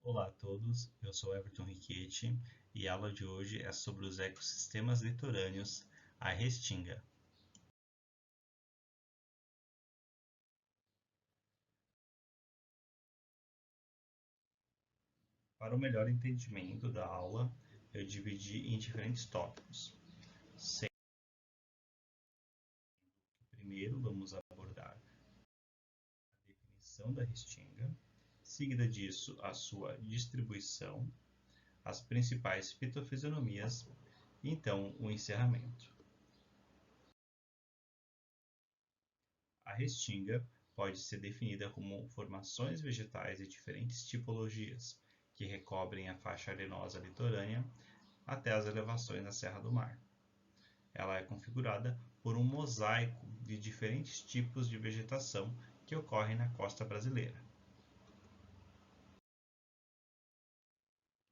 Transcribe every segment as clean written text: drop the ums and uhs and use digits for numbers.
Olá a todos, eu sou Everton Riquetti e a aula de hoje é sobre os ecossistemas litorâneos, a Restinga. Para o melhor entendimento da aula, eu dividi em diferentes tópicos. Primeiro, vamos abordar a definição da Restinga, seguida disso, a sua distribuição, as principais fitofisionomias e então o encerramento. A restinga pode ser definida como formações vegetais de diferentes tipologias, que recobrem a faixa arenosa litorânea até as elevações na Serra do Mar. Ela é configurada por um mosaico de diferentes tipos de vegetação que ocorrem na costa brasileira.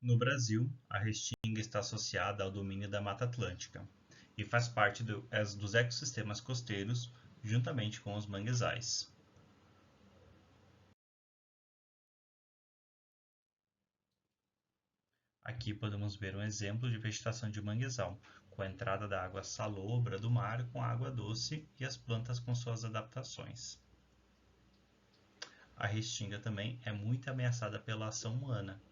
No Brasil, a restinga está associada ao domínio da Mata Atlântica e faz parte dos ecossistemas costeiros, juntamente com os manguezais. Aqui podemos ver um exemplo de vegetação de manguezal, com a entrada da água salobra do mar com água doce e as plantas com suas adaptações. A restinga também é muito ameaçada pela ação humana,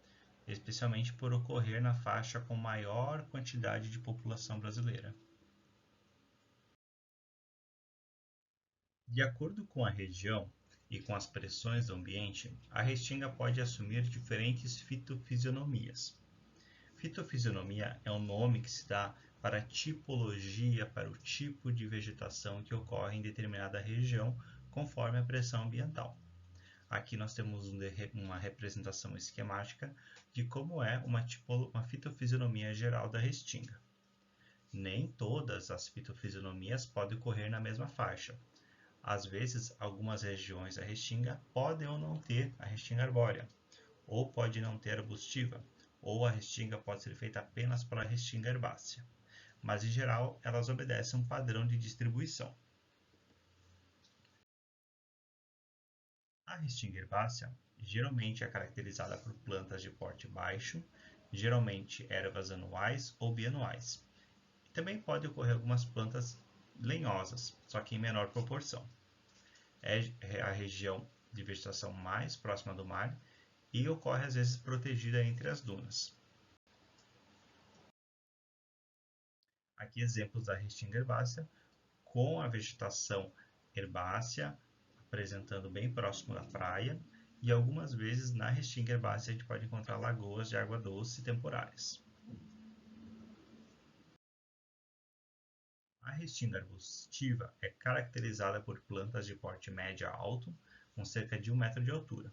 especialmente por ocorrer na faixa com maior quantidade de população brasileira. De acordo com a região e com as pressões do ambiente, a restinga pode assumir diferentes fitofisionomias. Fitofisionomia é um nome que se dá para a tipologia, para o tipo de vegetação que ocorre em determinada região, conforme a pressão ambiental. Aqui nós temos uma representação esquemática de como é uma fitofisionomia geral da restinga. Nem todas as fitofisionomias podem ocorrer na mesma faixa. Às vezes, algumas regiões da restinga podem ou não ter a restinga arbórea, ou pode não ter arbustiva, ou a restinga pode ser feita apenas pela restinga herbácea, mas em geral elas obedecem um padrão de distribuição. A restinga herbácea geralmente é caracterizada por plantas de porte baixo, geralmente ervas anuais ou bianuais. E também pode ocorrer algumas plantas lenhosas, só que em menor proporção. É a região de vegetação mais próxima do mar e ocorre às vezes protegida entre as dunas. Aqui exemplos da restinga herbácea com a vegetação herbácea apresentando bem próximo da praia e algumas vezes na restinga herbácea a gente pode encontrar lagoas de água doce temporárias. A restinga arbustiva é caracterizada por plantas de porte médio a alto, com cerca de 1 metro de altura.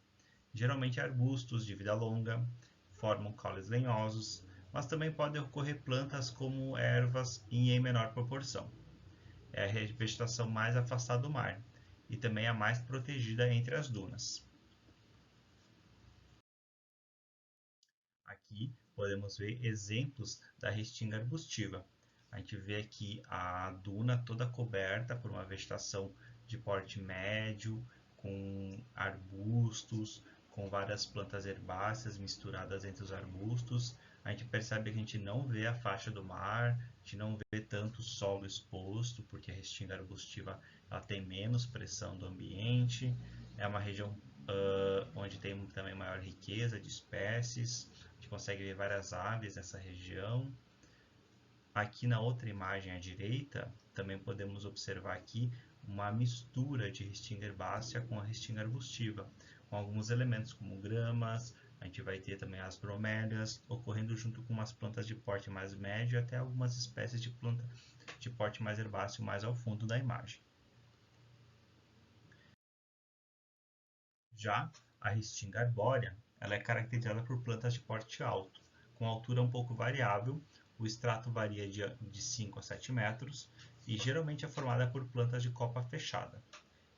Geralmente arbustos de vida longa, formam caules lenhosos, mas também podem ocorrer plantas como ervas em menor proporção. É a vegetação mais afastada do mar e também a mais protegida entre as dunas. Aqui podemos ver exemplos da restinga arbustiva. A gente vê aqui a duna toda coberta por uma vegetação de porte médio, com arbustos, com várias plantas herbáceas misturadas entre os arbustos. A gente percebe que a gente não vê a faixa do mar, a gente não vê tanto solo exposto, porque a restinga arbustiva ela tem menos pressão do ambiente. É uma região onde tem também maior riqueza de espécies. A gente consegue ver várias aves nessa região. Aqui na outra imagem à direita, também podemos observar aqui uma mistura de restinga herbácea com a restinga arbustiva, com alguns elementos como gramas, a gente vai ter também as bromélias, ocorrendo junto com umas plantas de porte mais médio, até algumas espécies de planta de porte mais herbáceo mais ao fundo da imagem. Já a restinga arbórea, ela é caracterizada por plantas de porte alto, com altura um pouco variável, o estrato varia de 5 a 7 metros e geralmente é formada por plantas de copa fechada.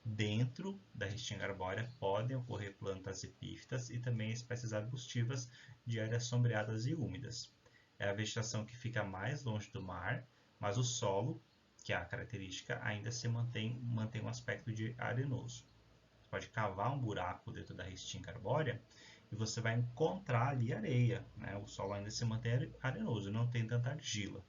Dentro da restinga arbórea podem ocorrer plantas epífitas e também espécies arbustivas de áreas sombreadas e úmidas. É a vegetação que fica mais longe do mar, mas o solo, que é a característica, ainda se mantém um aspecto de arenoso. Pode cavar um buraco dentro da restinga arbórea e você vai encontrar ali areia, né? O solo ainda se mantém arenoso, não tem tanta argila.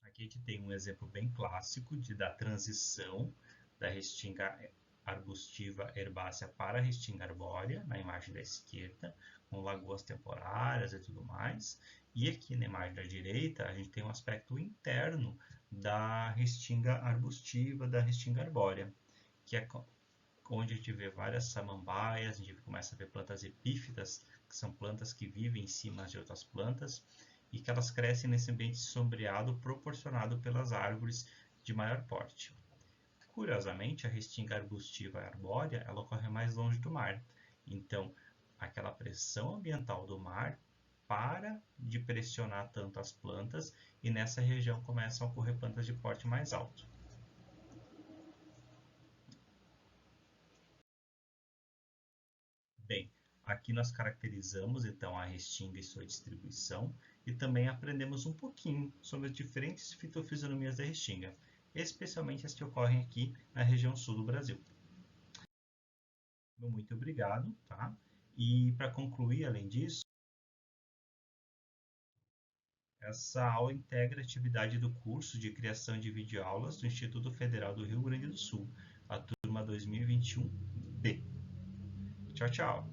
Aqui a gente tem um exemplo bem clássico da transição da restinga arbustiva herbácea para a restinga arbórea, na imagem da esquerda, com lagoas temporárias e tudo mais. E aqui na imagem da direita, a gente tem um aspecto interno da restinga arbustiva, da restinga arbórea, que é onde a gente vê várias samambaias, a gente começa a ver plantas epífitas, que são plantas que vivem em cima de outras plantas, e que elas crescem nesse ambiente sombreado proporcionado pelas árvores de maior porte. Curiosamente, a restinga arbustiva arbórea ela ocorre mais longe do mar, então aquela pressão ambiental do mar para de pressionar tanto as plantas e nessa região começam a ocorrer plantas de porte mais alto. Bem, aqui nós caracterizamos então a restinga e sua distribuição e também aprendemos um pouquinho sobre as diferentes fitofisionomias da restinga, especialmente as que ocorrem aqui na região sul do Brasil. Muito obrigado, tá? E para concluir, além disso, essa aula integra a atividade do curso de criação de videoaulas do Instituto Federal do Rio Grande do Sul, a turma 2021B. Tchau, tchau!